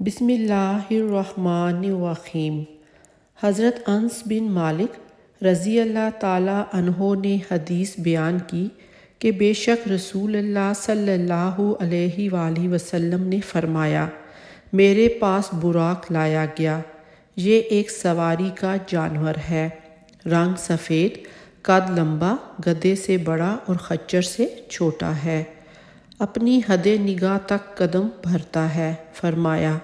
بسم اللہ الرحمن الرحیم۔ حضرت انس بن مالک رضی اللہ تعالیٰ عنہ نے حدیث بیان کی کہ بے شک رسول اللہ صلی اللہ علیہ وآلہ وسلم نے فرمایا، میرے پاس براق لایا گیا، یہ ایک سواری کا جانور ہے، رنگ سفید، قد لمبا، گدھے سے بڑا اور خچر سے چھوٹا ہے، اپنی حد نگاہ تک قدم بھرتا ہے۔ فرمایا،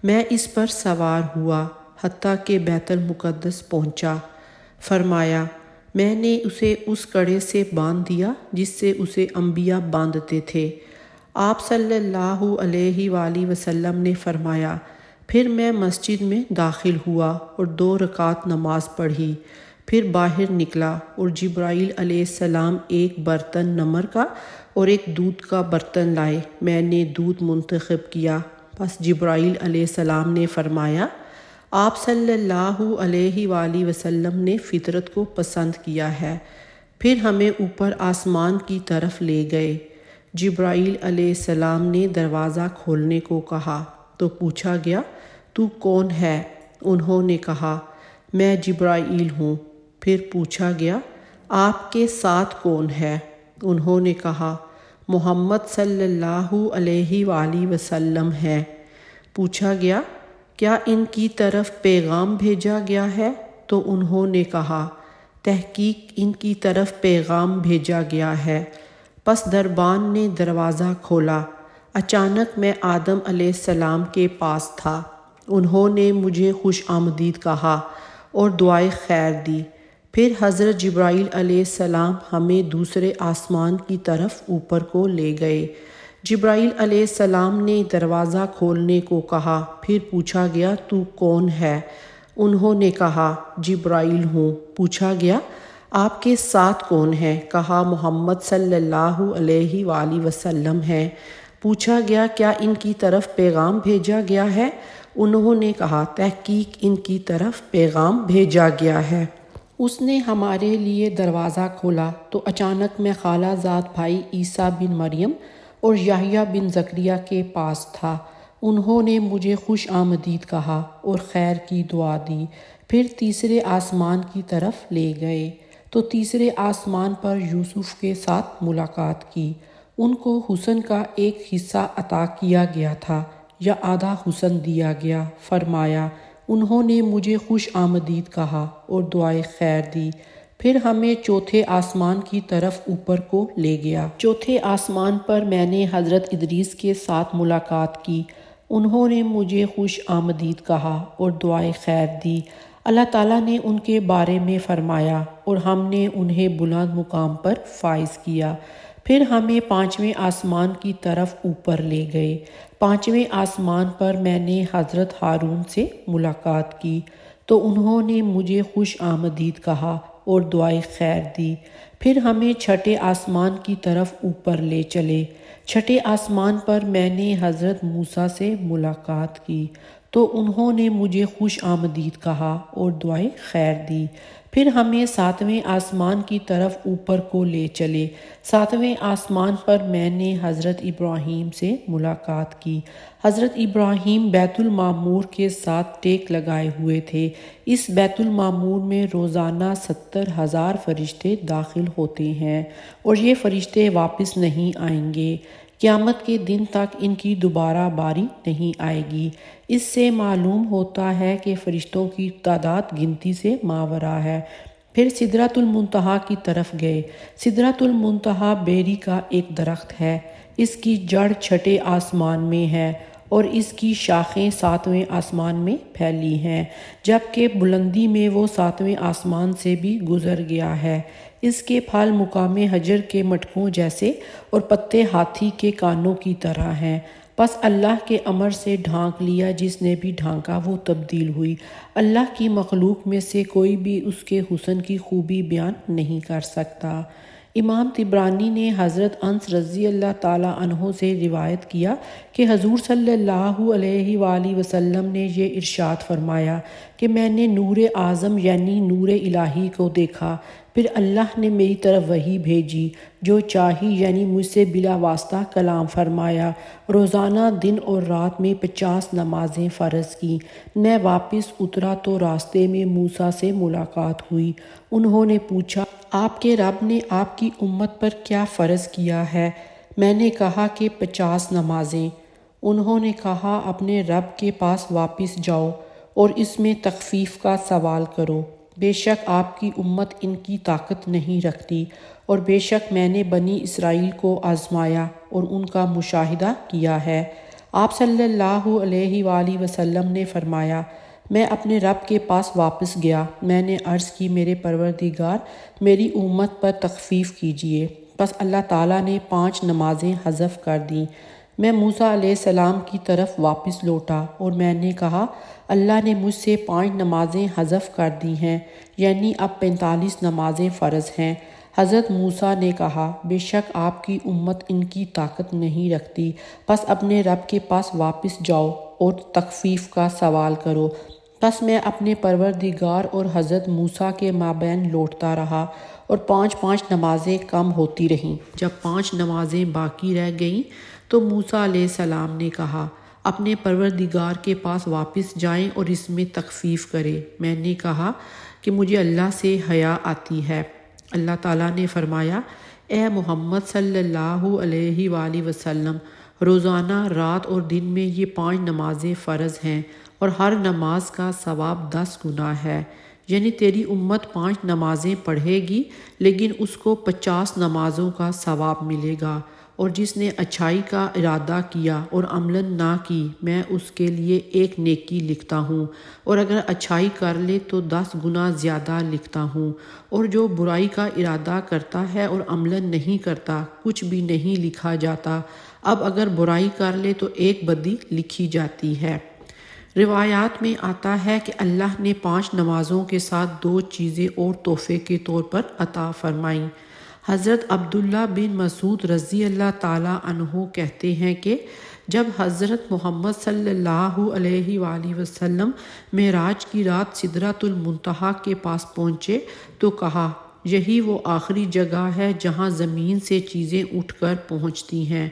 میں اس پر سوار ہوا حتیٰ کہ بیت المقدس پہنچا۔ فرمایا، میں نے اسے اس کڑے سے باندھ دیا جس سے اسے انبیاء باندھتے تھے۔ آپ صلی اللہ علیہ وآلہ وسلم نے فرمایا، پھر میں مسجد میں داخل ہوا اور 2 رکعت نماز پڑھی، پھر باہر نکلا اور جبرائیل علیہ السلام ایک برتن نمر کا اور ایک دودھ کا برتن لائے۔ میں نے دودھ منتخب کیا، پس جبرائیل علیہ السلام نے فرمایا، آپ صلی اللہ علیہ وآلہ وسلم نے فطرت کو پسند کیا ہے۔ پھر ہمیں اوپر آسمان کی طرف لے گئے۔ جبرائیل علیہ السلام نے دروازہ کھولنے کو کہا تو پوچھا گیا، تو کون ہے؟ انہوں نے کہا، میں جبرائیل ہوں۔ پھر پوچھا گیا، آپ کے ساتھ کون ہے؟ انہوں نے کہا، محمد صلی اللہ علیہ وآلہ وسلم ہے۔ پوچھا گیا، کیا ان کی طرف پیغام بھیجا گیا ہے؟ تو انہوں نے کہا، تحقیق ان کی طرف پیغام بھیجا گیا ہے۔ پس دربان نے دروازہ کھولا۔ اچانک میں آدم علیہ السلام کے پاس تھا۔ انہوں نے مجھے خوش آمدید کہا اور دعائے خیر دی۔ پھر حضرت جبرائیل علیہ السلام ہمیں دوسرے آسمان کی طرف اوپر کو لے گئے۔ جبرائیل علیہ السلام نے دروازہ کھولنے کو کہا۔ پھر پوچھا گیا، تو کون ہے؟ انہوں نے کہا، جبرائیل ہوں۔ پوچھا گیا، آپ کے ساتھ کون ہے؟ کہا، محمد صلی اللہ علیہ وآلہ وسلم ہے۔ پوچھا گیا، کیا ان کی طرف پیغام بھیجا گیا ہے؟ انہوں نے کہا، تحقیق ان کی طرف پیغام بھیجا گیا ہے۔ اس نے ہمارے لیے دروازہ کھولا تو اچانک میں خالہ زاد بھائی عیسیٰ بن مریم اور یحییٰ بن زکریا کے پاس تھا۔ انہوں نے مجھے خوش آمدید کہا اور خیر کی دعا دی۔ پھر تیسرے آسمان کی طرف لے گئے تو تیسرے آسمان پر یوسف کے ساتھ ملاقات کی۔ ان کو حسن کا ایک حصہ عطا کیا گیا تھا یا آدھا حسن دیا گیا۔ فرمایا، انہوں نے مجھے خوش آمدید کہا اور دعائے خیر دی۔ پھر ہمیں چوتھے آسمان کی طرف اوپر کو لے گیا۔ چوتھے آسمان پر میں نے حضرت ادریس کے ساتھ ملاقات کی۔ انہوں نے مجھے خوش آمدید کہا اور دعائے خیر دی۔ اللہ تعالیٰ نے ان کے بارے میں فرمایا اور ہم نے انہیں بلند مقام پر فائز کیا۔ پھر ہمیں 5ویں آسمان کی طرف اوپر لے گئے۔ 5ویں آسمان پر میں نے حضرت ہارون سے ملاقات کی تو انہوں نے مجھے خوش آمدید کہا اور دعائے خیر دی۔ پھر ہمیں 6ٹھے آسمان کی طرف اوپر لے چلے۔ 6ٹھے آسمان پر میں نے حضرت موسیٰ سے ملاقات کی تو انہوں نے مجھے خوش آمدید کہا اور دعائے خیر دی۔ پھر ہمیں 7ویں آسمان کی طرف اوپر کو لے چلے۔ 7ویں آسمان پر میں نے حضرت ابراہیم سے ملاقات کی۔ حضرت ابراہیم بیت المعمور کے ساتھ ٹیک لگائے ہوئے تھے۔ اس بیت المعمور میں روزانہ 70,000 فرشتے داخل ہوتے ہیں اور یہ فرشتے واپس نہیں آئیں گے۔ قیامت کے دن تک ان کی دوبارہ باری نہیں آئے گی۔ اس سے معلوم ہوتا ہے کہ فرشتوں کی تعداد گنتی سے ماوراء ہے۔ پھر سدرۃ المنتہا کی طرف گئے۔ سدرۃ المنتہا بیری کا ایک درخت ہے۔ اس کی جڑ 6ٹھے آسمان میں ہے اور اس کی شاخیں 7ویں آسمان میں پھیلی ہیں، جبکہ بلندی میں وہ 7ویں آسمان سے بھی گزر گیا ہے۔ اس کے پھل مقام حجر کے مٹکوں جیسے اور پتے ہاتھی کے کانوں کی طرح ہیں۔ پس اللہ کے امر سے ڈھانک لیا، جس نے بھی ڈھانکا وہ تبدیل ہوئی۔ اللہ کی مخلوق میں سے کوئی بھی اس کے حسن کی خوبی بیان نہیں کر سکتا۔ امام طبرانی نے حضرت انس رضی اللہ تعالیٰ عنہ سے روایت کیا کہ حضور صلی اللہ علیہ وآلہ وسلم نے یہ ارشاد فرمایا کہ میں نے نور اعظم یعنی نور الہی کو دیکھا، پھر اللہ نے میری طرف وحی بھیجی، جو چاہی یعنی مجھ سے بلا واسطہ کلام فرمایا، روزانہ دن اور رات میں 50 نمازیں فرض کیں۔ میں واپس اترا تو راستے میں موسیٰ سے ملاقات ہوئی۔ انہوں نے پوچھا، آپ کے رب نے آپ کی امت پر کیا فرض کیا ہے؟ میں نے کہا کہ 50 نمازیں۔ انہوں نے کہا، اپنے رب کے پاس واپس جاؤ اور اس میں تخفیف کا سوال کرو، بے شک آپ کی امت ان کی طاقت نہیں رکھتی، اور بے شک میں نے بنی اسرائیل کو آزمایا اور ان کا مشاہدہ کیا ہے۔ آپ صلی اللہ علیہ وآلہ وسلم نے فرمایا، میں اپنے رب کے پاس واپس گیا، میں نے عرض کی، میرے پروردگار، میری امت پر تخفیف کیجیے۔ پس اللہ تعالیٰ نے 5 نمازیں حذف کر دیں۔ میں موسیٰ علیہ السلام کی طرف واپس لوٹا اور میں نے کہا، اللہ نے مجھ سے 5 نمازیں حذف کر دی ہیں، یعنی اب 45 نمازیں فرض ہیں۔ حضرت موسیٰ نے کہا، بے شک آپ کی امت ان کی طاقت نہیں رکھتی، پس اپنے رب کے پاس واپس جاؤ اور تخفیف کا سوال کرو۔ پس میں اپنے پروردگار اور حضرت موسیٰ کے مابین لوٹتا رہا اور 5 نمازیں کم ہوتی رہیں۔ جب 5 نمازیں باقی رہ گئیں تو موسیٰ علیہ السلام نے کہا، اپنے پروردگار کے پاس واپس جائیں اور اس میں تخفیف کریں۔ میں نے کہا کہ مجھے اللہ سے حیا آتی ہے۔ اللہ تعالیٰ نے فرمایا، اے محمد صلی اللہ علیہ وآلہ وسلم، روزانہ رات اور دن میں یہ 5 نمازیں فرض ہیں اور ہر نماز کا ثواب 10 گنا ہے، یعنی تیری امت 5 نمازیں پڑھے گی لیکن اس کو 50 نمازوں کا ثواب ملے گا، اور جس نے اچھائی کا ارادہ کیا اور عملاً نہ کی، میں اس کے لیے 1 نیکی لکھتا ہوں، اور اگر اچھائی کر لے تو 10 گنا زیادہ لکھتا ہوں، اور جو برائی کا ارادہ کرتا ہے اور عملاً نہیں کرتا، کچھ بھی نہیں لکھا جاتا۔ اب اگر برائی کر لے تو 1 بدی لکھی جاتی ہے۔ روایات میں آتا ہے کہ اللہ نے 5 نمازوں کے ساتھ 2 چیزیں اور تحفے کے طور پر عطا فرمائیں۔ حضرت عبداللہ بن مسعود رضی اللہ تعالیٰ عنہ کہتے ہیں کہ جب حضرت محمد صلی اللہ علیہ وآلہ وسلم معراج کی رات سدرۃ المنتہا کے پاس پہنچے تو کہا، یہی وہ آخری جگہ ہے جہاں زمین سے چیزیں اٹھ کر پہنچتی ہیں،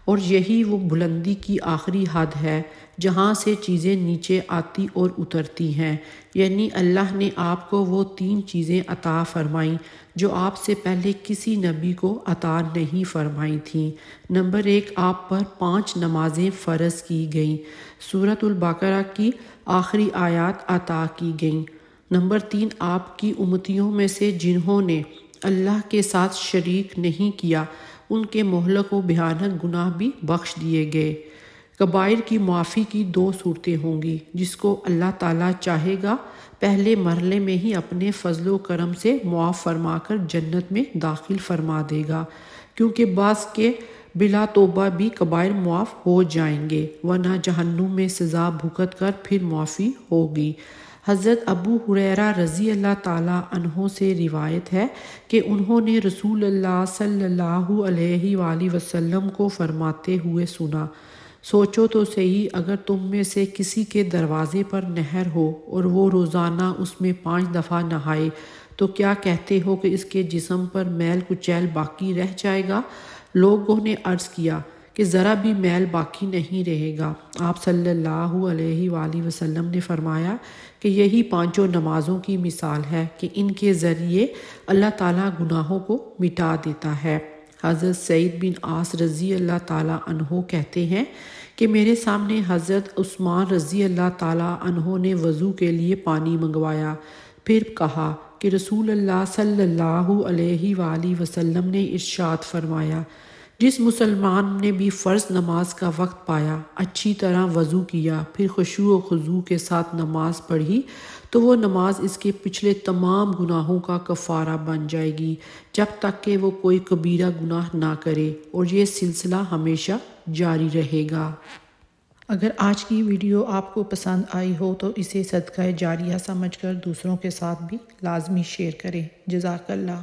اور یہی وہ بلندی کی آخری حد ہے جہاں سے چیزیں نیچے آتی اور اترتی ہیں، یعنی اللہ نے آپ کو وہ 3 چیزیں عطا فرمائیں جو آپ سے پہلے کسی نبی کو عطا نہیں فرمائی تھیں۔ نمبر 1، آپ پر 5 نمازیں فرض کی گئیں، سورۃ البقرہ کی آخری آیات عطا کی گئیں۔ نمبر 3، آپ کی امتیوں میں سے جنہوں نے اللہ کے ساتھ شریک نہیں کیا، ان کے مہلک و بھیانک گناہ بھی بخش دیے گئے۔ کبائر کی معافی کی 2 صورتیں ہوں گی، جس کو اللہ تعالیٰ چاہے گا پہلے مرحلے میں ہی اپنے فضل و کرم سے معاف فرما کر جنت میں داخل فرما دے گا، کیونکہ بعض کے بلا توبہ بھی کبائر معاف ہو جائیں گے، ورنہ جہنم میں سزا بھگت کر پھر معافی ہوگی۔ حضرت ابو ہریرہ رضی اللہ تعالیٰ عنہ سے روایت ہے کہ انہوں نے رسول اللہ صلی اللہ علیہ وآلہ وسلم کو فرماتے ہوئے سنا، سوچو تو صحیح، اگر تم میں سے کسی کے دروازے پر نہر ہو اور وہ روزانہ اس میں 5 دفعہ نہائے تو کیا کہتے ہو کہ اس کے جسم پر میل کچیل باقی رہ جائے گا؟ لوگوں نے عرض کیا کہ ذرا بھی میل باقی نہیں رہے گا۔ آپ صلی اللہ علیہ وآلہ وسلم نے فرمایا کہ یہی 5 نمازوں کی مثال ہے کہ ان کے ذریعے اللہ تعالیٰ گناہوں کو مٹا دیتا ہے۔ حضرت سعید بن عاص رضی اللہ تعالیٰ عنہ کہتے ہیں کہ میرے سامنے حضرت عثمان رضی اللہ تعالیٰ عنہ نے وضو کے لیے پانی منگوایا، پھر کہا کہ رسول اللہ صلی اللہ علیہ وآلہ وسلم نے ارشاد فرمایا، جس مسلمان نے بھی فرض نماز کا وقت پایا، اچھی طرح وضو کیا، پھر خشوع و خضوع کے ساتھ نماز پڑھی تو وہ نماز اس کے پچھلے تمام گناہوں کا کفارہ بن جائے گی، جب تک کہ وہ کوئی کبیرہ گناہ نہ کرے، اور یہ سلسلہ ہمیشہ جاری رہے گا۔ اگر آج کی ویڈیو آپ کو پسند آئی ہو تو اسے صدقہ جاریہ سمجھ کر دوسروں کے ساتھ بھی لازمی شیئر کریں۔ جزاک اللہ۔